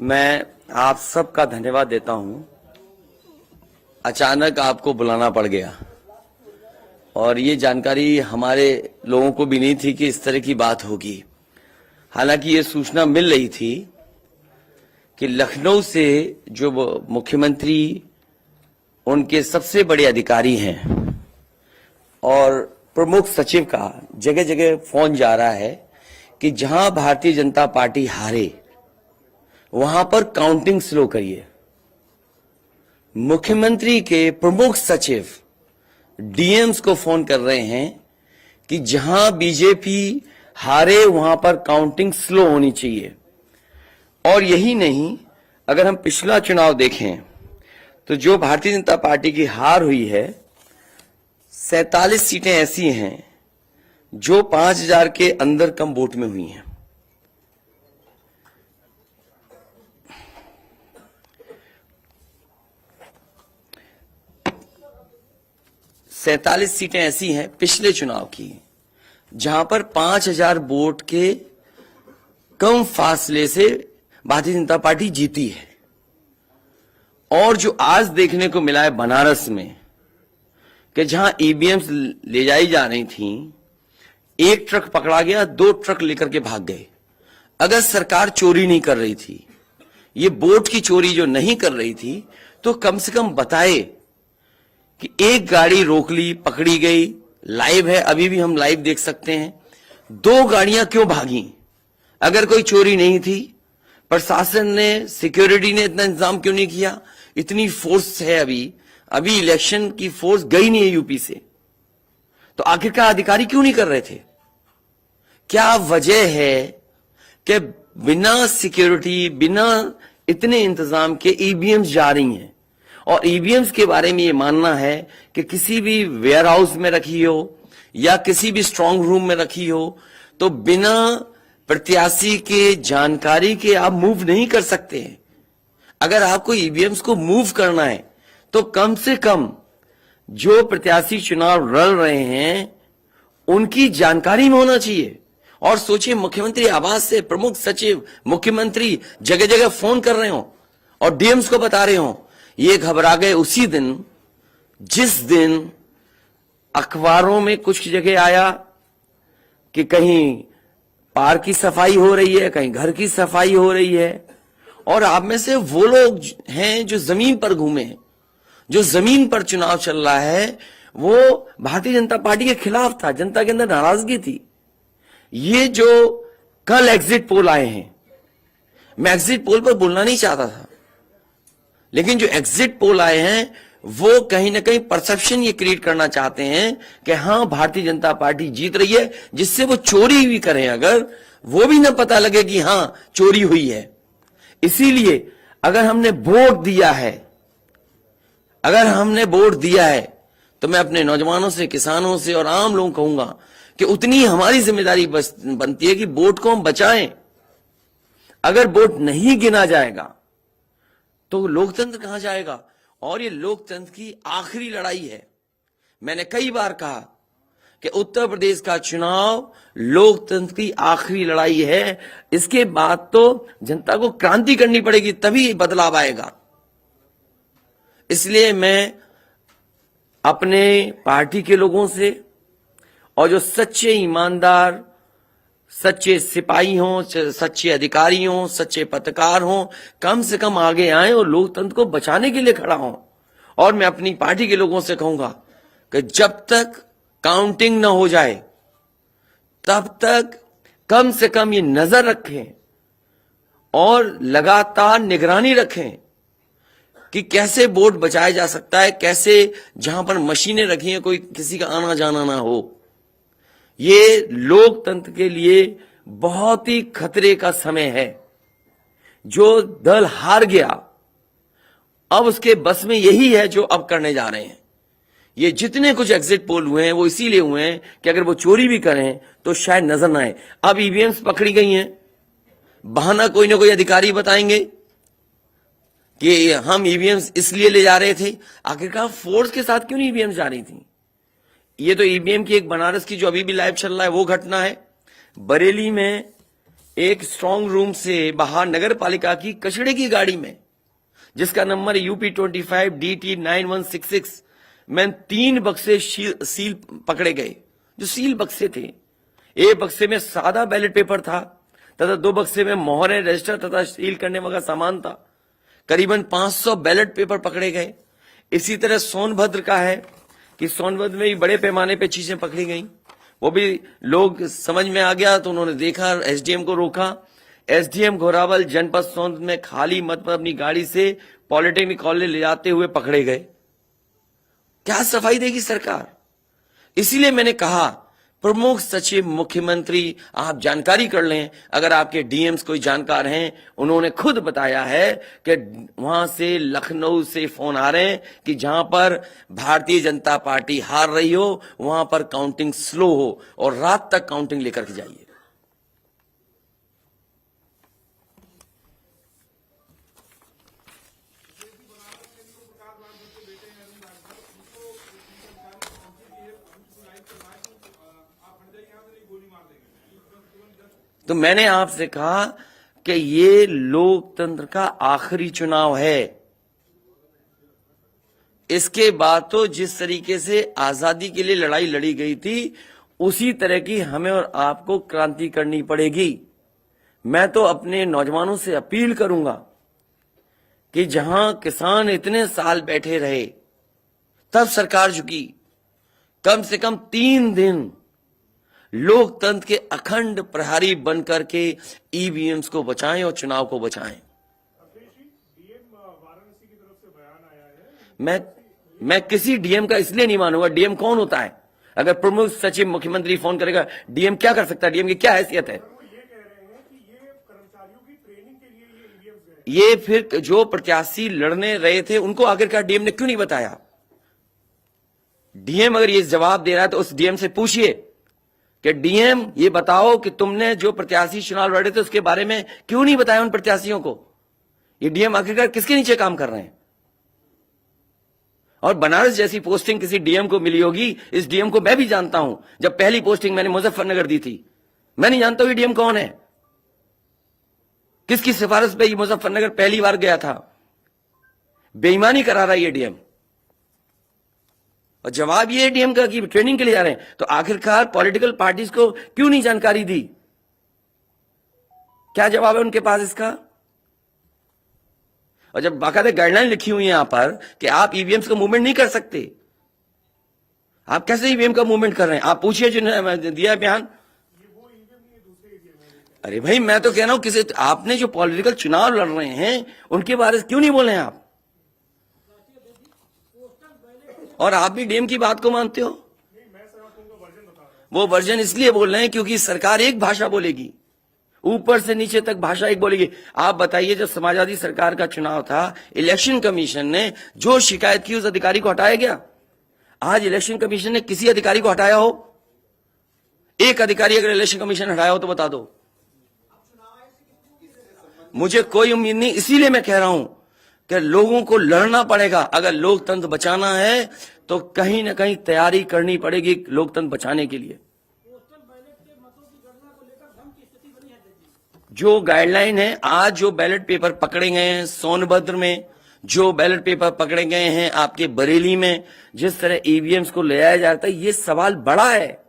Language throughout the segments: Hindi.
मैं आप सबका धन्यवाद देता हूं। अचानक आपको बुलाना पड़ गया और ये जानकारी हमारे लोगों को भी नहीं थी कि इस तरह की बात होगी। हालांकि ये सूचना मिल रही थी कि लखनऊ से जो मुख्यमंत्री उनके सबसे बड़े अधिकारी हैं और प्रमुख सचिव का जगह जगह फोन जा रहा है कि जहां भारतीय जनता पार्टी हारे वहां पर काउंटिंग स्लो करिए। मुख्यमंत्री के प्रमुख सचिव डीएम्स को फोन कर रहे हैं कि जहां बीजेपी हारे वहां पर काउंटिंग स्लो होनी चाहिए। और यही नहीं, अगर हम पिछला चुनाव देखें तो जो भारतीय जनता पार्टी की हार हुई है 47 सीटें ऐसी हैं जो 5000 के अंदर कम वोट में हुई हैं। सैतालीस सीटें ऐसी हैं पिछले चुनाव की जहां पर 5000 वोट के कम फासले से भारतीय जनता पार्टी जीती है। और जो आज देखने को मिला है बनारस में कि जहां ईवीएम्स ले जाई जा रही थी, एक ट्रक पकड़ा गया, 2 ट्रक लेकर के भाग गए। अगर सरकार चोरी नहीं कर रही थी, ये वोट की चोरी जो नहीं कर रही थी, तो कम से कम बताए कि एक गाड़ी रोक ली, पकड़ी गई, लाइव है, अभी भी हम लाइव देख सकते हैं। 2 गाड़ियां क्यों भागी? अगर कोई चोरी नहीं थी, प्रशासन ने, सिक्योरिटी ने इतना इंतजाम क्यों नहीं किया? इतनी फोर्स है, अभी इलेक्शन की फोर्स गई नहीं है यूपी से, तो आखिरकार अधिकारी क्यों नहीं कर रहे थे? क्या वजह है कि बिना सिक्योरिटी, बिना इतने इंतजाम के ईवीएम्स जा रही हैं? और ईवीएम्स के बारे में ये मानना है कि किसी भी वेयर हाउस में रखी हो या किसी भी स्ट्रांग रूम में रखी हो, तो बिना प्रत्याशी के जानकारी के आप मूव नहीं कर सकते हैं। अगर आपको ईवीएम्स को मूव करना है तो कम से कम जो प्रत्याशी चुनाव लड़ रहे हैं उनकी जानकारी में होना चाहिए। और सोचिए, मुख्यमंत्री आवास से प्रमुख सचिव, मुख्यमंत्री जगह जगह फोन कर रहे हो और डीएम्स को बता रहे हो। ये घबरा गए उसी दिन जिस दिन अखबारों में कुछ जगह आया कि कहीं पार्क की सफाई हो रही है, कहीं घर की सफाई हो रही है। और आप में से वो लोग हैं जो जमीन पर घूमे, जो जमीन पर चुनाव चल रहा है, वो भारतीय जनता पार्टी के खिलाफ था, जनता के अंदर नाराजगी थी। ये जो कल एग्जिट पोल आए हैं, मैं एग्जिट पोल पर बोलना नहीं चाहता था, लेकिन जो एग्जिट पोल आए हैं वो कहीं ना कहीं परसेप्शन ये क्रिएट करना चाहते हैं कि हां भारतीय जनता पार्टी जीत रही है, जिससे वो चोरी भी करें अगर, वो भी ना पता लगे कि हां चोरी हुई है। इसीलिए अगर हमने वोट दिया है तो मैं अपने नौजवानों से, किसानों से और आम लोगों को कहूंगा कि उतनी हमारी जिम्मेदारी बनती है कि वोट को हम बचाएं। अगर वोट नहीं गिना जाएगा तो लोकतंत्र कहां जाएगा? और ये लोकतंत्र की आखिरी लड़ाई है। मैंने कई बार कहा कि उत्तर प्रदेश का चुनाव लोकतंत्र की आखिरी लड़ाई है। इसके बाद तो जनता को क्रांति करनी पड़ेगी, तभी बदलाव आएगा। इसलिए मैं अपने पार्टी के लोगों से और जो सच्चे ईमानदार, सच्चे सिपाही हों, सच्चे अधिकारी हों, सच्चे पत्रकार हों, कम से कम आगे आए और लोकतंत्र को बचाने के लिए खड़ा हों। और मैं अपनी पार्टी के लोगों से कहूंगा कि जब तक काउंटिंग ना हो जाए तब तक कम से कम ये नजर रखें और लगातार निगरानी रखें कि कैसे वोट बचाया जा सकता है, कैसे जहां पर मशीनें रखी हैं कोई किसी का आना जाना ना हो। ये लोकतंत्र के लिए बहुत ही खतरे का समय है। जो दल हार गया, अब उसके बस में यही है जो अब करने जा रहे हैं। ये जितने कुछ एग्जिट पोल हुए हैं वो इसीलिए हुए हैं कि अगर वो चोरी भी करें तो शायद नजर ना आए। अब ईवीएम्स पकड़ी गई हैं, बहाना कोई ना कोई अधिकारी बताएंगे कि हम ईवीएम्स इसलिए ले जा रहे थे। आखिरकार फोर्स के साथ क्यों नहीं ईवीएम्स जा रही थी? ये तो ईवीएम की एक बनारस की जो अभी भी लाइव चल रहा है वो घटना है। बरेली में एक स्ट्रांग रूम से बाहर नगर पालिका की कचड़े की गाड़ी में, जिसका नंबर UP25DT9166 में 3 बक्से सील पकड़े गए। जो सील बक्से थे, एक बक्से में सादा बैलेट पेपर था तथा 2 बक्से में मोहरें, रजिस्टर तथा सील करने वाला सामान था। करीबन 500 बैलेट पेपर पकड़े गए। इसी तरह सोनभद्र का है कि सोनभद्र में भी बड़े पैमाने पे चीजें पकड़ी गई। वो भी लोग समझ में आ गया तो उन्होंने देखा, एसडीएम को रोका। एसडीएम घोरावल जनपद सोनभद्र में खाली मत पर अपनी गाड़ी से पॉलिटेक्निक कॉलेज ले जाते हुए पकड़े गए। क्या सफाई देगी सरकार? इसीलिए मैंने कहा, प्रमुख सचिव मुख्यमंत्री, आप जानकारी कर लें। अगर आपके डीएम्स कोई जानकार हैं, उन्होंने खुद बताया है कि वहां से, लखनऊ से फोन आ रहे हैं कि जहां पर भारतीय जनता पार्टी हार रही हो, वहां पर काउंटिंग स्लो हो और रात तक काउंटिंग लेकर के जाइए। तो मैंने आपसे कहा कि ये लोकतंत्र का आखिरी चुनाव है। इसके बाद तो जिस तरीके से आजादी के लिए लड़ाई लड़ी गई थी, उसी तरह की हमें और आपको क्रांति करनी पड़ेगी। मैं तो अपने नौजवानों से अपील करूंगा कि जहां किसान इतने साल बैठे रहे, तब सरकार झुकी। कम से कम 3 दिन लोकतंत्र के अखंड प्रहरी बनकर के ईवीएम्स को बचाएं और चुनाव को बचाएं। मैं किसी डीएम का इसलिए नहीं मानूंगा। डीएम कौन होता है? अगर प्रमुख सचिव मुख्यमंत्री फोन करेगा, डीएम क्या कर सकता है? डीएम की क्या हैसियत है? ये फिर जो प्रत्याशी लड़ने रहे थे, उनको आखिरकार डीएम ने क्यों नहीं बताया? डीएम अगर ये जवाब दे रहा है तो उस डीएम से पूछिए कि डीएम ये बताओ कि तुमने जो प्रत्याशी चुनाव लड़े थे उसके बारे में क्यों नहीं बताया उन प्रत्याशियों को? ये डीएम आखिरकार किसके नीचे काम कर रहे हैं? और बनारस जैसी पोस्टिंग किसी डीएम को मिली होगी, इस डीएम को मैं भी जानता हूं। जब पहली पोस्टिंग मैंने मुजफ्फरनगर दी थी, मैं नहीं जानता ये डीएम कौन है, किसकी सिफारिश पे ये मुजफ्फरनगर पहली बार गया था। बेईमानी करा रहा है ये डीएम। और जवाब ये डीएम का कि ट्रेनिंग के लिए जा रहे हैं। तो आखिरकार पॉलिटिकल पार्टीज को क्यों नहीं जानकारी दी? क्या जवाब है उनके पास इसका? और जब बाकायदा गाइडलाइन लिखी हुई है यहां पर कि आप ईवीएम्स का मूवमेंट नहीं कर सकते, आप कैसे ईवीएम का मूवमेंट कर रहे हैं? आप पूछिए जिन्होंने दिया बयान। अरे भाई, मैं तो कह रहा हूं किसी, आपने जो पॉलिटिकल चुनाव लड़ रहे हैं उनके बारे में क्यों नहीं बोल रहे हैं आप? और आप भी डीएम की बात को मानते हो? वो वर्जन इसलिए बोल रहे हैं क्योंकि सरकार एक भाषा बोलेगी, ऊपर से नीचे तक भाषा एक बोलेगी। आप बताइए, जब समाजवादी सरकार का चुनाव था, इलेक्शन कमीशन ने जो शिकायत की उस अधिकारी को हटाया गया? आज इलेक्शन कमीशन ने किसी अधिकारी को हटाया हो? एक अधिकारी अगर इलेक्शन कमीशन हटाया हो तो बता दो। मुझे कोई उम्मीद नहीं। इसीलिए मैं कह रहा हूं कि लोगों को लड़ना पड़ेगा। अगर लोकतंत्र बचाना है तो कहीं ना कहीं तैयारी करनी पड़ेगी लोकतंत्र बचाने के लिए। जो गाइडलाइन है, आज जो बैलेट पेपर पकड़े गए हैं सोनभद्र में, जो बैलेट पेपर पकड़े गए हैं आपके बरेली में, जिस तरह ईवीएम्स को ले आया जाता है, ये सवाल बड़ा है।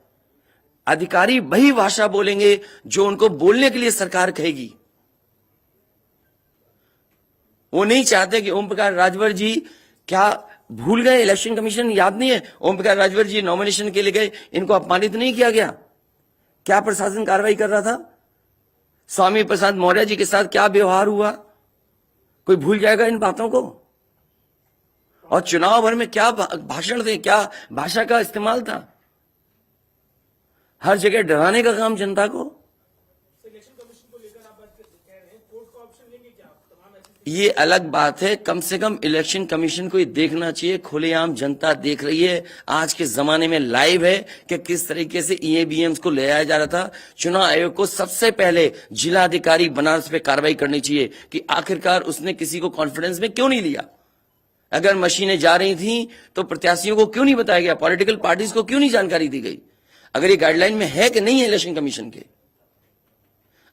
अधिकारी वही भाषा बोलेंगे जो उनको बोलने के लिए सरकार कहेगी। वो नहीं चाहते कि ओम प्रकाश राजभर जी, क्या भूल गए? इलेक्शन कमीशन याद नहीं है? ओम प्रकाश राजभर जी नॉमिनेशन के लिए गए, इनको अपमानित नहीं किया गया? क्या प्रशासन कार्रवाई कर रहा था? स्वामी प्रसाद मौर्य जी के साथ क्या व्यवहार हुआ? कोई भूल जाएगा इन बातों को? और चुनाव भर में क्या भाषण थे, क्या भाषा का इस्तेमाल था? हर जगह डराने का काम जनता को। ये अलग बात है, कम से कम इलेक्शन कमीशन को ये देखना चाहिए। खुलेआम जनता देख रही है, आज के जमाने में लाइव है कि किस तरीके से ईवीएम्स को ले आया जा रहा था। चुनाव आयोग को सबसे पहले जिलाधिकारी बनारस पे कार्रवाई करनी चाहिए कि आखिरकार उसने किसी को कॉन्फिडेंस में क्यों नहीं लिया। अगर मशीनें जा रही थी तो प्रत्याशियों को क्यों नहीं बताया गया? पॉलिटिकल पार्टीज को क्यों नहीं जानकारी दी गई? अगर ये गाइडलाइन में है कि नहीं है इलेक्शन कमीशन के?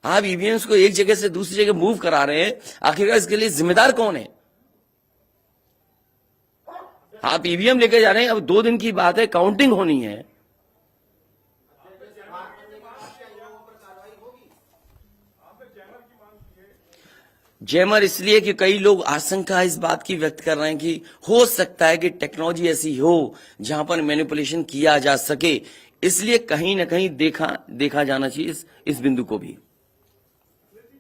आप ईवीएम्स को एक जगह से दूसरी जगह मूव करा रहे हैं, आखिरकार इसके लिए जिम्मेदार कौन है? आप ईवीएम लेके जा रहे हैं, अब 2 दिन की बात है, काउंटिंग होनी है। जैमर इसलिए कि कई लोग आशंका इस बात की व्यक्त कर रहे हैं कि हो सकता है कि टेक्नोलॉजी ऐसी हो जहां पर मैनिपुलेशन किया जा सके, इसलिए कहीं ना कहीं देखा जाना चाहिए इस बिंदु को भी।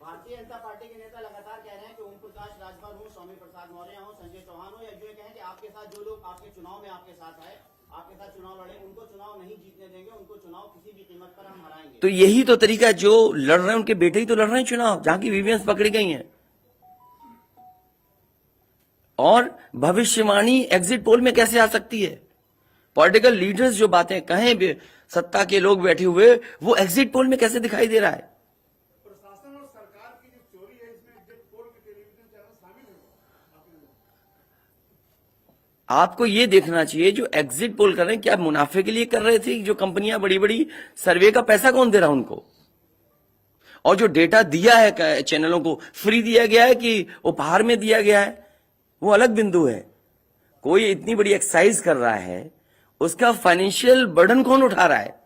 भारतीय जनता पार्टी के नेता लगातार कह रहे हैं कि ओम प्रकाश राजभर हो, स्वामी प्रसाद मौर्य हो, संजय चौहान हो, या यूं कहें कि आपके साथ जो लोग आपके चुनाव में आपके साथ आए, आपके साथ चुनाव लड़े, उनको चुनाव नहीं जीतने देंगे, उनको चुनाव किसी भी कीमत पर हम हराएंगे। तो यही तो तरीका है, जो लड़ रहे हैं उनके बेटे ही तो लड़ रहे हैं चुनाव, जहां की वीवीएम्स पकड़ी गई हैं। और भविष्यवाणी एग्जिट पोल में कैसे आ सकती है? पॉलिटिकल लीडर्स जो बातें कहें, सत्ता के लोग बैठे हुए, वो एग्जिट पोल में कैसे दिखाई दे रहा है? प्रशासन और सरकार की जो चोरी है, इसमें एग्जिट पोल के टेलीविजन चैनल शामिल है। आपको ये देखना चाहिए, जो एग्जिट पोल कर रहे हैं क्या मुनाफे के लिए कर रहे थे? जो कंपनियां बड़ी बड़ी, सर्वे का पैसा कौन दे रहा है उनको? और जो डेटा दिया है चैनलों को, फ्री दिया गया है कि उपहार में दिया गया है, वो अलग बिंदु है। कोई इतनी बड़ी एक्सरसाइज कर रहा है, उसका फाइनेंशियल बर्डन कौन उठा रहा है?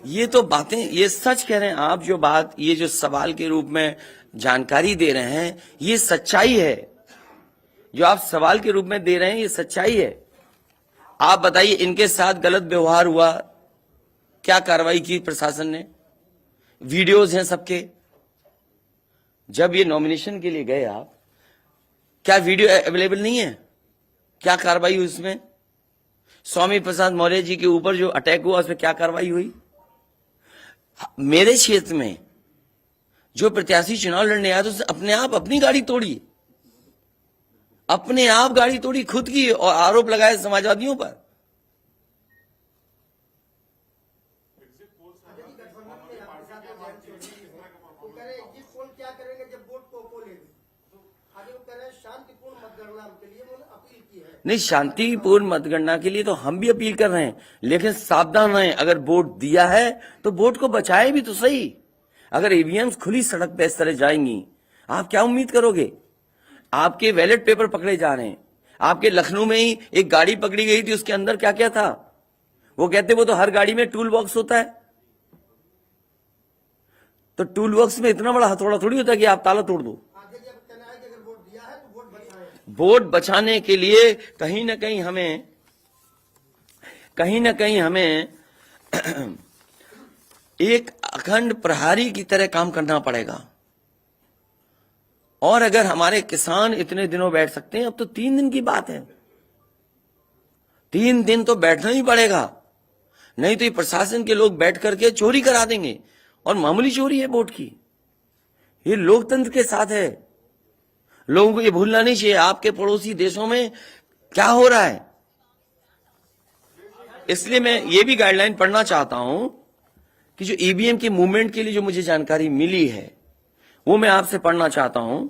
ये तो बातें, ये सच कह रहे हैं आप, जो बात, ये जो सवाल के रूप में जानकारी दे रहे हैं, ये सच्चाई है। जो आप सवाल के रूप में दे रहे हैं, ये सच्चाई है। आप बताइए, इनके साथ गलत व्यवहार हुआ, क्या कार्रवाई की प्रशासन ने? वीडियोज हैं सबके। जब ये नॉमिनेशन के लिए गए आप, क्या वीडियो अवेलेबल नहीं है? क्या कार्रवाई हुई उसमें? स्वामी प्रसाद मौर्य जी के ऊपर जो अटैक हुआ, उसमें क्या कार्रवाई हुई? मेरे क्षेत्र में जो प्रत्याशी चुनाव लड़ने आया, तो उसने अपने आप अपनी गाड़ी तोड़ी, अपने आप गाड़ी तोड़ी खुद की, और आरोप लगाए समाजवादियों पर। क्या करेंगे जब वोट को लेंगे? आगे वो कह रहे हैं शांतिपूर्ण मतगणना के लिए उन्होंने अपील की है। नहीं, शांतिपूर्ण मतगणना के लिए तो हम भी अपील कर रहे हैं, लेकिन सावधान रहें। अगर वोट दिया है तो वोट को बचाए भी तो सही। अगर ईवीएम्स खुली सड़क पे इस तरह जाएंगी, आप क्या उम्मीद करोगे? आपके बैलेट पेपर पकड़े जा रहे हैं। आपके लखनऊ में ही एक गाड़ी पकड़ी गई थी, उसके अंदर क्या क्या था? वो कहते वो तो हर गाड़ी में टूल बॉक्स होता है। तो टूल बॉक्स में इतना बड़ा हथौड़ा थोड़ी होता है कि आप ताला तोड़ दो। आगे जब कहना है कि अगर वोट दिया है तो वोट बचाएं। वोट बचाने के लिए कहीं ना कहीं हमें एक अखंड प्रहरी की तरह काम करना पड़ेगा। और अगर हमारे किसान इतने दिनों बैठ सकते हैं, अब तो 3 दिन की बात है, 3 दिन तो बैठना ही पड़ेगा, नहीं तो ये प्रशासन के लोग बैठ करके चोरी करा देंगे। और मामूली चोरी है वोट की, ये लोकतंत्र के साथ है। लोगों को ये भूलना नहीं चाहिए आपके पड़ोसी देशों में क्या हो रहा है। इसलिए मैं ये भी गाइडलाइन पढ़ना चाहता हूं कि जो ईवीएम के मूवमेंट के लिए जो मुझे जानकारी मिली है, वो मैं आपसे पढ़ना चाहता हूं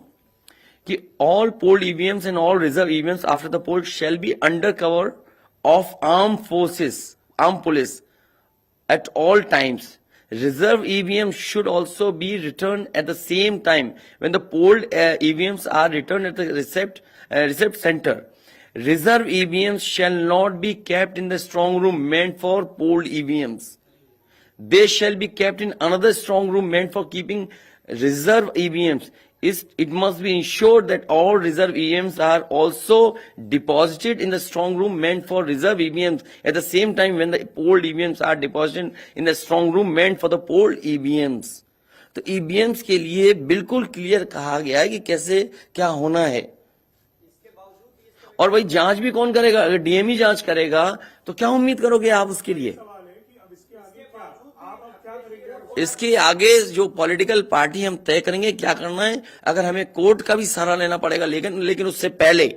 कि all polled EVMs and all reserve EVMs after the poll shall be under cover of arm forces, arm police at all times. Reserve EVMs should also be returned at the same time when the polled EVMs are returned at the receipt center. Reserve EVMs shall not be kept in the strong room meant for polled EVMs. They shall be kept in another strong room meant for keeping reserve EVMs. It must be ensured that all reserve EVMs are also deposited in the strong room meant for reserve EVMs at the same time when the polled EVMs are deposited in the strong room meant for the polled EVMs. तो EVMs के लिए बिल्कुल क्लियर कहा गया है कि कैसे क्या होना है। और वही जांच भी कौन करेगा? अगर डीएमई जांच करेगा तो क्या उम्मीद करोगे आप उसके लिए? इसके आगे जो पॉलिटिकल पार्टी हम तय करेंगे क्या करना है। अगर हमें कोर्ट का भी सहारा लेना पड़ेगा, लेकिन उससे पहले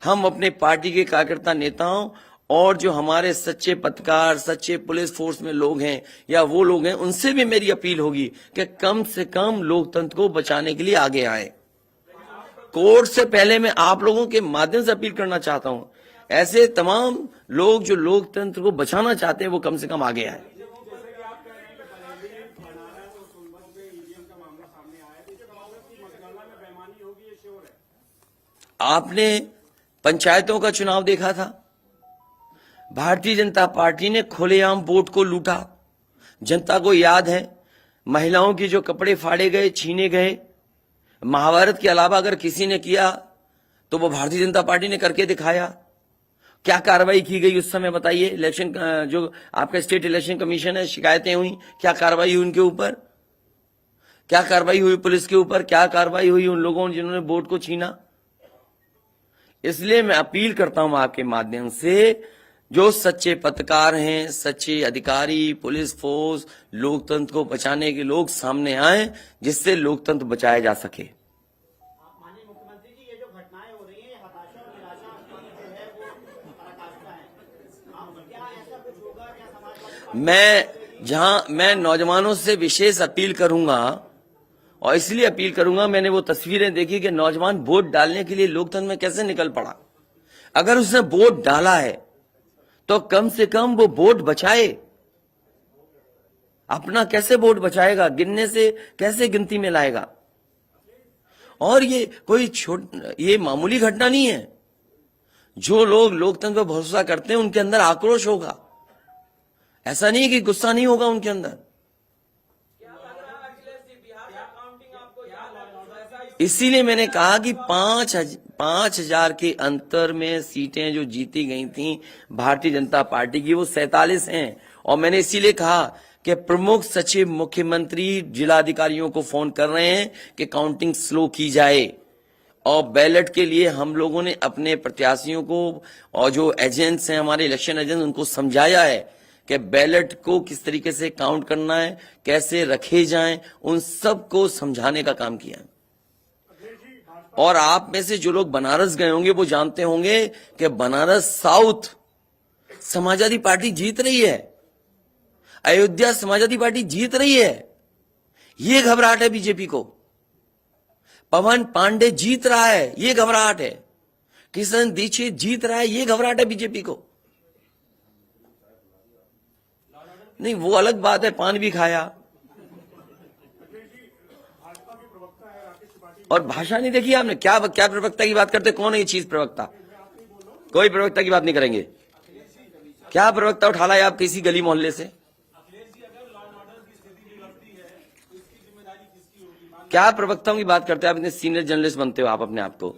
हम अपने पार्टी के कार्यकर्ता, नेताओं और जो हमारे सच्चे पत्रकार, सच्चे पुलिस फोर्स में लोग हैं या वो लोग हैं, उनसे भी मेरी अपील होगी कि कम से कम लोकतंत्र को बचाने के लिए आगे आए। कोर्ट से पहले मैं आप लोगों के माध्यम से अपील करना चाहता हूं, ऐसे तमाम लोग जो लोकतंत्र को बचाना चाहते हैं वो कम से कम आगे आए। आपने पंचायतों का चुनाव देखा था, भारतीय जनता पार्टी ने खुलेआम वोट को लूटा। जनता को याद है, महिलाओं की जो कपड़े फाड़े गए, छीने गए, महाभारत के अलावा अगर किसी ने किया तो वो भारतीय जनता पार्टी ने करके दिखाया। क्या कार्रवाई की गई उस समय बताइए? इलेक्शन जो आपका स्टेट इलेक्शन कमीशन है, शिकायतें हुई, क्या कार्रवाई हुई उनके ऊपर? क्या कार्रवाई हुई पुलिस के ऊपर? क्या कार्रवाई हुई उन लोगों ने जिन्होंने वोट को छीना? इसलिए मैं अपील करता हूं आपके माध्यम से, जो सच्चे पत्रकार हैं, सच्चे अधिकारी, पुलिस फोर्स, लोकतंत्र को बचाने के लोग सामने आए, जिससे लोकतंत्र बचाया जा सके। माननीय मुख्यमंत्री जी, ये जो घटनाएं हो रही हैं, ये हताशा और निराशा की जो है वो पराकाष्ठा है। आप क्या ऐसा कुछ होगा क्या समाजवादी मैं नौजवानों से विशेष अपील करूंगा, और इसलिए अपील करूंगा, मैंने वो तस्वीरें देखी कि नौजवान वोट डालने के लिए लोकतंत्र में कैसे निकल पड़ा। अगर उसने वोट डाला है तो कम से कम वो वोट बचाए। अपना कैसे वोट बचाएगा? गिनने से कैसे गिनती में लाएगा? और ये कोई ये मामूली घटना नहीं है। जो लोग लोकतंत्र पर भरोसा करते हैं उनके अंदर आक्रोश होगा, ऐसा नहीं कि गुस्सा नहीं होगा उनके अंदर। इसीलिए मैंने कहा कि 5,000 के अंतर में सीटें जो जीती गई थी भारतीय जनता पार्टी की, वो 47 हैं। और मैंने इसीलिए कहा कि प्रमुख सचिव मुख्यमंत्री जिलाधिकारियों को फोन कर रहे हैं कि काउंटिंग स्लो की जाए, और बैलेट के लिए हम लोगों ने अपने प्रत्याशियों को और जो एजेंट्स हैं हमारे इलेक्शन एजेंट्स, उनको समझाया है कि बैलेट को किस तरीके से काउंट करना है, कैसे रखे जाएं, उन सब को समझाने का काम किया है। और आप में से जो लोग बनारस गए होंगे वो जानते होंगे कि बनारस साउथ समाजवादी पार्टी जीत रही है, अयोध्या समाजवादी पार्टी जीत रही है। ये घबराहट है बीजेपी को। पवन पांडे जीत रहा है, ये घबराहट है। किशन दीक्षित जीत रहा है, ये घबराहट है बीजेपी को। नहीं, वो अलग बात है, पान भी खाया और भाषा नहीं देखी आपने। क्या प्रवक्ता की बात करते? कौन है ये चीज प्रवक्ता? कोई प्रवक्ता की बात नहीं करेंगे। क्या प्रवक्ता उठा लाए आप किसी गली मोहल्ले से? क्या प्रवक्ताओं की बात करते हैं आप? इतने सीनियर जर्नलिस्ट बनते हो आप अपने आप को।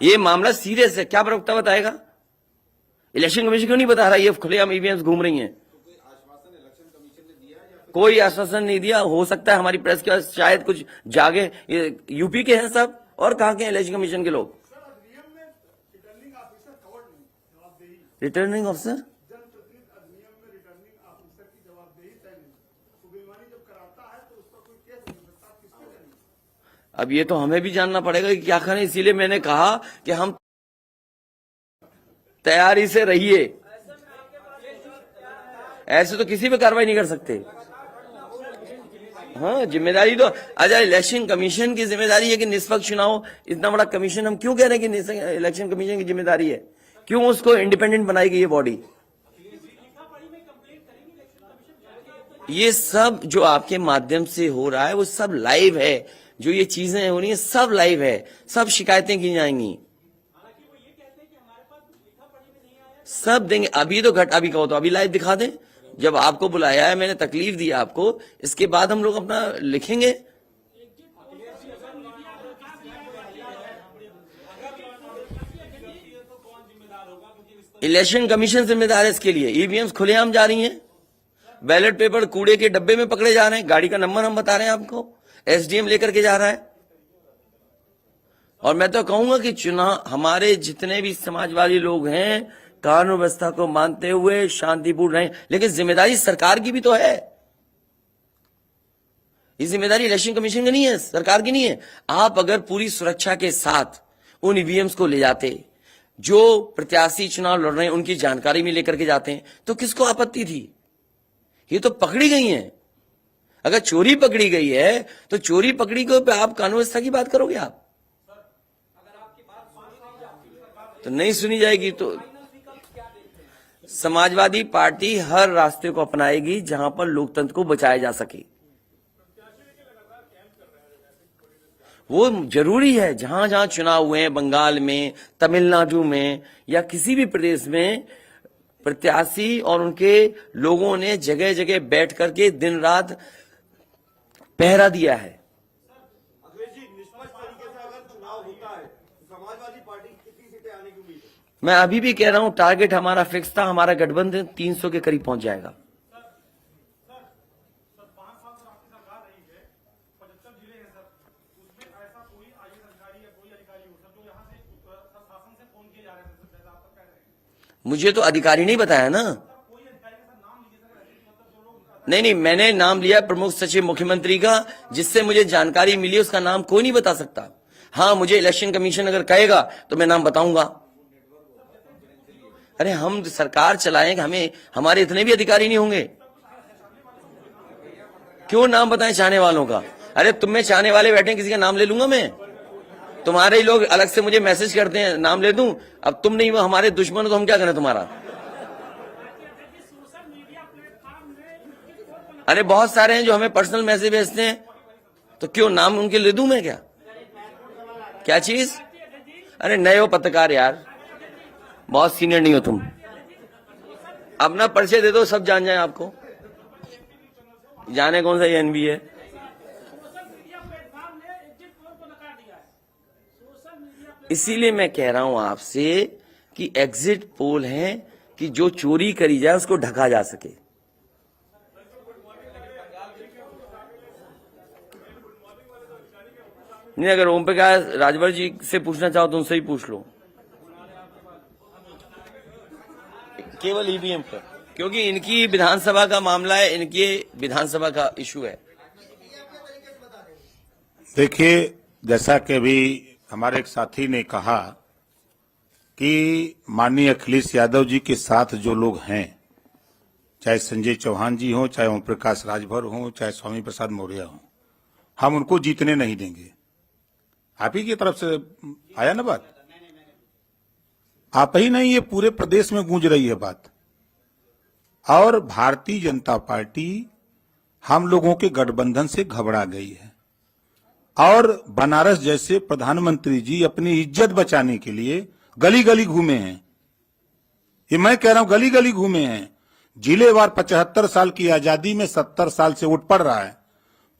ये मामला सीरियस है, क्या प्रवक्ता बताएगा? इलेक्शन कमीशन क्यों नहीं बता रहा? ये खुलेआम ईवीएम घूम रही हैं। कोई आश्वासन नहीं दिया। हो सकता है हमारी प्रेस के पास शायद कुछ जागे। ये यूपी के हैं सब, और कहां के इलेक्शन कमीशन के लोग? रिटर्निंग ऑफिसर अब ये तो हमें भी जानना पड़ेगा कि क्या करें। इसीलिए मैंने कहा कि हम तैयारी से रहिए। ऐसे तो किसी पे कार्रवाई नहीं कर सकते। हाँ, जिम्मेदारी तो अच्छा इलेक्शन कमीशन की जिम्मेदारी है कि निष्पक्ष चुनाव। इतना बड़ा कमीशन हम क्यों कह रहे हैं कि इलेक्शन कमीशन की जिम्मेदारी है? क्यों उसको इंडिपेंडेंट बनाई गई ये बॉडी? ये सब जो आपके माध्यम से हो रहा है वो सब लाइव है। जो ये चीजें हो रही हैं सब लाइव है, सब शिकायतें की जाएंगी, सब देंगे। अभी तो अभी कहो तो अभी लाइव दिखा दें। जब आपको बुलाया है, मैंने तकलीफ दी आपको, इसके बाद हम लोग अपना लिखेंगे। इलेक्शन कमीशन जिम्मेदार है इसके लिए। ईवीएम्स खुलेआम जा रही हैं, बैलेट पेपर कूड़े के डब्बे में पकड़े जा रहे हैं। गाड़ी का नंबर हम बता रहे हैं आपको, एसडीएम लेकर के जा रहा है। और मैं तो कहूंगा कि चुनाव हमारे जितने भी समाजवादी लोग हैं कानून व्यवस्था को मानते हुए शांतिपूर्ण रहें, लेकिन जिम्मेदारी सरकार की भी तो है। ये जिम्मेदारी इलेक्शन कमीशन की नहीं है, सरकार की नहीं है। आप अगर पूरी सुरक्षा के साथ उन ईवीएम्स को ले जाते, जो प्रत्याशी चुनाव लड़ रहे हैं उनकी जानकारी में लेकर के जाते हैं, तो किसको आपत्ति थी? ये तो पकड़ी गई हैं। अगर चोरी पकड़ी गई है तो चोरी पकड़ी को पे आप कानून व्यवस्था की बात करोगे? आप तो नहीं सुनी जाएगी तो समाजवादी पार्टी हर रास्ते को अपनाएगी जहां पर लोकतंत्र को बचाया जा सके। वो जरूरी है। जहां जहां चुनाव हुए हैं, बंगाल में, तमिलनाडु में या किसी भी प्रदेश में, प्रत्याशी और उनके लोगों ने जगह जगह बैठ करके दिन रात पहरा दिया है। अखिलेश जी, निष्पक्ष तरीके से अगर चुनाव होता है तो समाजवादी पार्टी कितनी सीटें आने की उम्मीद है? मैं अभी भी कह रहा हूं, टारगेट हमारा फिक्स था। हमारा गठबंधन 300 के करीब पहुंच जाएगा। मुझे तो अधिकारी नहीं बताया ना। नहीं, मैंने नाम लिया प्रमुख सचिव मुख्यमंत्री का, जिससे मुझे जानकारी मिली। उसका नाम कोई नहीं बता सकता। हाँ, मुझे इलेक्शन कमीशन अगर कहेगा तो मैं नाम बताऊंगा। अरे हम सरकार चलाएंगे, हमें हमारे इतने भी अधिकारी नहीं होंगे। क्यों नाम बताएं चाहने वालों का? अरे तुम में चाहने वाले बैठे, किसी का नाम ले लूंगा मैं। तुम्हारे ही लोग अलग से मुझे मैसेज करते हैं, नाम ले दूं। अब तुम नहीं, वो हमारे दुश्मन हो तो हम क्या करें तुम्हारा? अरे बहुत सारे हैं जो हमें पर्सनल मैसेज भेजते हैं, तो क्यों नाम उनके ले दूं मैं? क्या चीज? अरे नए हो पत्रकार यार, बहुत सीनियर नहीं हो तुम। अपना परिचय दे दो, सब जान जाए आपको। जाने कौन सा एनबी है। इसीलिए मैं कह रहा हूं आपसे कि एग्जिट पोल है कि जो चोरी करी जाए उसको ढका जा सके। नहीं, अगर ओम प्रकाश राजभर जी से पूछना चाहो तो उनसे ही पूछ लो, केवल ईवीएम पर, क्योंकि इनकी विधानसभा का मामला है, इनकी विधानसभा का इशू है। देखिए, जैसा कि अभी हमारे एक साथी ने कहा कि माननीय अखिलेश यादव जी के साथ जो लोग हैं, चाहे संजय चौहान जी हो, चाहे ओम प्रकाश राजभर हो, चाहे स्वामी प्रसाद मौर्य हो, हम उनको जीतने नहीं देंगे। आप ही की तरफ से आया ना बात? आप ही नहीं, ये पूरे प्रदेश में गूंज रही है बात। और भारतीय जनता पार्टी हम लोगों के गठबंधन से घबरा गई है। और बनारस जैसे प्रधानमंत्री जी अपनी इज्जत बचाने के लिए गली गली घूमे हैं। ये मैं कह रहा हूं, गली गली घूमे हैं। जिलेवार 75 साल की आजादी में 70 साल से उठ पड़ रहा है।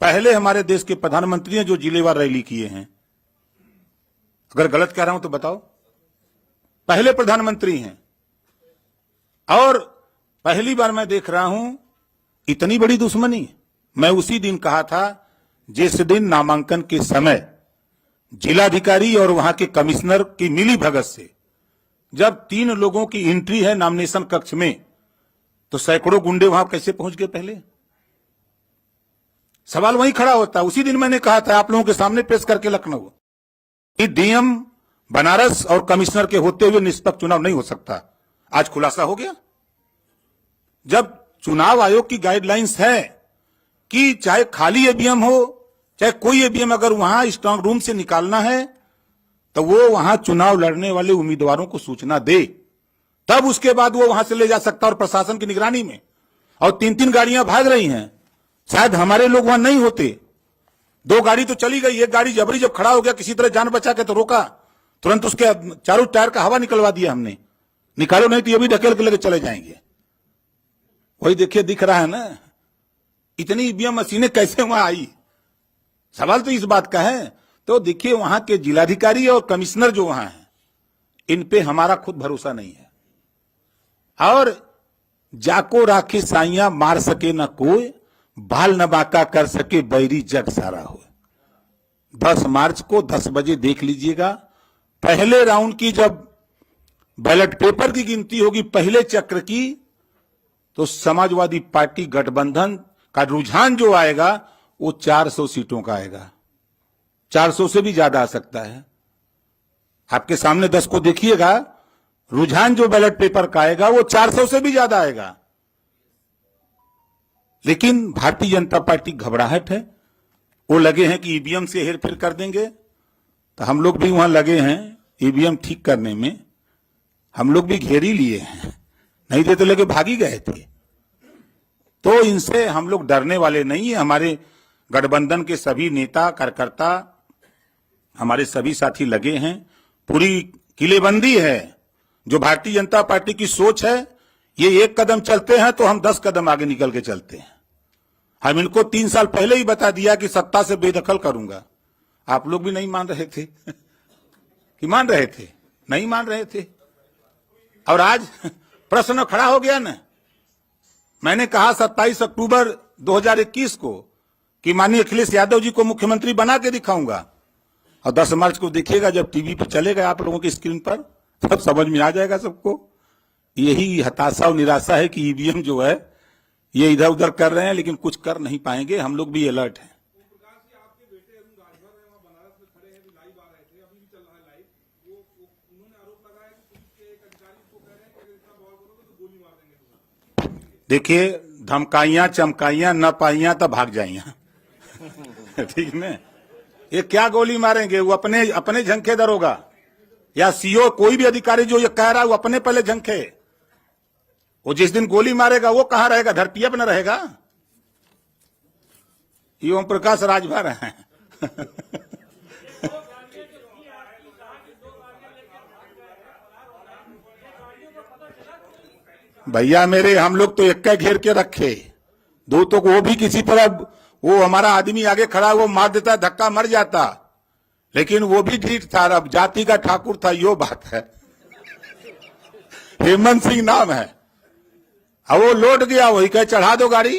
पहले हमारे देश के प्रधानमंत्री हैं जो जिलेवार रैली किए हैं। अगर गलत कह रहा हूं तो बताओ। पहले प्रधानमंत्री हैं। और पहली बार मैं देख रहा हूं इतनी बड़ी दुश्मनी। मैं उसी दिन कहा था जिस दिन नामांकन के समय जिलाधिकारी और वहां के कमिश्नर की मिली भगत से जब 3 लोगों की एंट्री है नॉमिनेशन कक्ष में, तो सैकड़ों गुंडे वहां कैसे पहुंच गए? पहले सवाल वहीं खड़ा होता। उसी दिन मैंने कहा था आप लोगों के सामने पेश करके लखनऊ कि डीएम बनारस और कमिश्नर के होते हुए निष्पक्ष चुनाव नहीं हो सकता। आज खुलासा हो गया। जब चुनाव आयोग की गाइडलाइंस है कि चाहे खाली ईवीएम हो, चाहे कोई ईवीएम, अगर वहां स्ट्रांग रूम से निकालना है तो वो वहां चुनाव लड़ने वाले उम्मीदवारों को सूचना दे, तब उसके बाद वो वहां से ले जा सकता। और प्रशासन की निगरानी में। और 3-3 गाड़ियां भाग रही हैं। शायद हमारे लोग वहां नहीं होते। 2 गाड़ी तो चली गई, एक गाड़ी जबरी जब खड़ा हो गया किसी तरह जान बचा के तो रोका, तुरंत उसके चारों टायर का हवा निकलवा दिया हमने। निकालो नहीं तो ये भी ढकेल के लेके चले जाएंगे। वही देखिए, दिख रहा है ना इतनी ईवीएम मशीनें कैसे वहां आई। सवाल तो इस बात का है। तो देखिए, वहां के जिलाधिकारी और कमिश्नर जो वहां हैं, इन पे हमारा खुद भरोसा नहीं है। और जाको राखी साइयां मार सके न कोई, बाल न बांका कर सके बैरी जग सारा हो। 10 मार्च को 10 बजे देख लीजिएगा। पहले राउंड की जब बैलेट पेपर की गिनती होगी पहले चक्र की, तो समाजवादी पार्टी गठबंधन का रुझान जो आएगा वो 400 सीटों का आएगा। 400 से भी ज्यादा आ सकता है। आपके सामने 10 को देखिएगा, रुझान जो बैलेट पेपर का आएगा वो 400 से भी ज्यादा आएगा। लेकिन भारतीय जनता पार्टी घबराहट है। वो लगे हैं कि ईवीएम से हेरफेर कर देंगे। तो हम लोग भी वहां लगे हैं ईवीएम ठीक करने में। हम लोग भी घेर ही लिए हैं, नहीं थे तो लेके भागी गए थे। तो इनसे हम लोग डरने वाले नहीं है। हमारे गठबंधन के सभी नेता कार्यकर्ता, हमारे सभी साथी लगे हैं, पूरी किलेबंदी है। जो भारतीय जनता पार्टी की सोच है, ये एक कदम चलते हैं तो हम 10 कदम आगे निकल के चलते हैं। हम इनको 3 साल पहले ही बता दिया कि सत्ता से बेदखल करूंगा। आप लोग भी नहीं मान रहे थे कि मान रहे थे? नहीं मान रहे थे। और आज प्रश्न खड़ा हो गया ना। मैंने कहा 27 अक्टूबर 2021 को कि माननीय अखिलेश यादव जी को मुख्यमंत्री बना के दिखाऊंगा, और 10 मार्च को देखिएगा जब टीवी पे चलेगा आप लोगों की स्क्रीन पर, तब समझ में आ जाएगा सबको। यही हताशा और निराशा है कि ईवीएम जो है ये इधर उधर कर रहे हैं, लेकिन कुछ कर नहीं पाएंगे। हम लोग भी अलर्ट हैं। देखिए, धमकाइयां चमकाइयां न पाइयां तो भाग जाइयां ठीक है। ये क्या गोली मारेंगे? वो अपने झंखे दरोगा या सीओ, कोई भी अधिकारी जो ये कह रहा है वो अपने पहले झंखे। वो जिस दिन गोली मारेगा वो कहां रहेगा? धरती पर न रहेगा। ये ओम प्रकाश राजभर हैं भैया मेरे, हम लोग तो एक घेर के रखे, दो तो वो भी किसी तरह वो हमारा आदमी आगे खड़ा वो मार देता, धक्का मर जाता, लेकिन वो भी ढीठ था। अब जाति का ठाकुर था, यो बात है। हेमंत सिंह नाम है। अब वो लौट गया, वही कहे चढ़ा दो गाड़ी।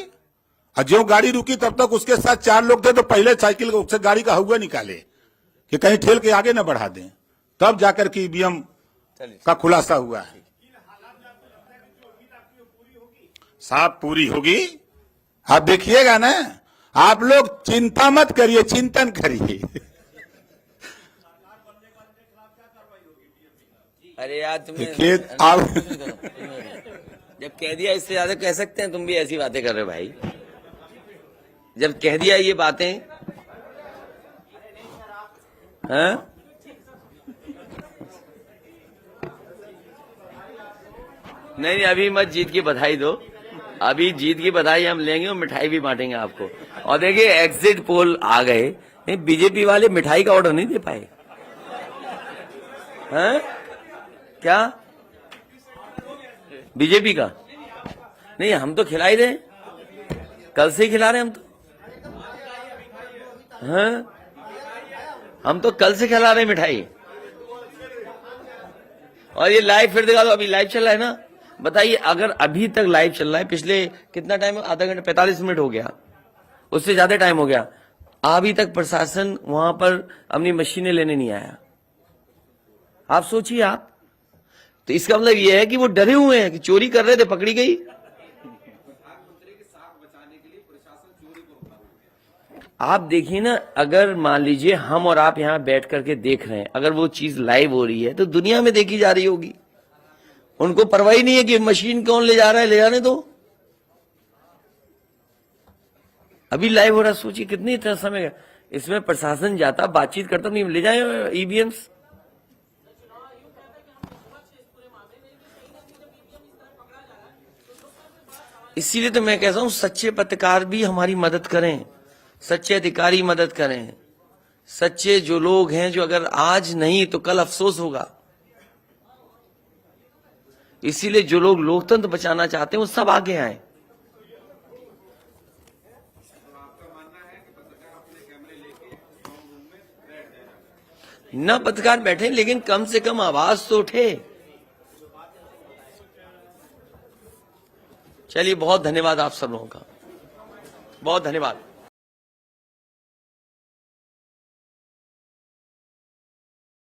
और जो गाड़ी रुकी तब तक उसके साथ 4 लोग थे, तो पहले साइकिल से गाड़ी का हुआ निकाले कि कहीं ठेल के आगे न बढ़ा दें, तब जाकर के ईवीएम का खुलासा हुआ है। साफ पूरी होगी, आप देखिएगा ना। आप लोग चिंता मत करिए, चिंतन करिए। अरे यार तुमने देखिए आप जब कह दिया, इससे ज्यादा कह सकते हैं? तुम भी ऐसी बातें कर रहे हो भाई। जब कह दिया ये बातें, हाँ? नहीं, अभी मत जीत की बधाई दो। अभी जीत की बधाई हम लेंगे और मिठाई भी बांटेंगे आपको। और देखिए, एग्जिट पोल आ गए, बीजेपी वाले मिठाई का ऑर्डर नहीं दे पाए। हैं? क्या बीजेपी का? नहीं, हम तो खिला ही रहे, कल से ही खिला रहे हम तो। हैं? हम तो कल से खिला रहे मिठाई। और ये लाइव फिर दिखा दो। अभी लाइव चल रहा है ना। बताइए, अगर अभी तक लाइव चल रहा है, पिछले कितना टाइम? आधा घंटा, 45 मिनट हो गया, उससे ज्यादा टाइम हो गया, अभी तक प्रशासन वहां पर अपनी मशीनें लेने नहीं आया। आप सोचिए आप। तो इसका मतलब यह है कि वो डरे हुए हैं कि चोरी कर रहे थे, पकड़ी गई। आप देखिए ना, अगर मान लीजिए हम और आप यहां बैठ करके देख रहे हैं, अगर वो चीज लाइव हो रही है तो दुनिया में देखी जा रही होगी। उनको परवाह ही नहीं है कि मशीन कौन ले जा रहा है, ले जाने दो। अभी लाइव हो रहा, सोचिए कितनी इतना समय इसमें प्रशासन जाता, बातचीत करता, नहीं ले जाए ईवीएम्स। इसीलिए तो मैं कहता हूं, सच्चे पत्रकार भी हमारी मदद करें, सच्चे अधिकारी मदद करें, सच्चे जो लोग हैं, जो अगर आज नहीं तो कल अफसोस होगा। इसीलिए जो लोग लोकतंत्र बचाना चाहते हैं वो सब आगे आए। न पत्रकार बैठे, लेकिन कम से कम आवाज तो उठे। चलिए, बहुत धन्यवाद आप सब लोगों का, बहुत धन्यवाद।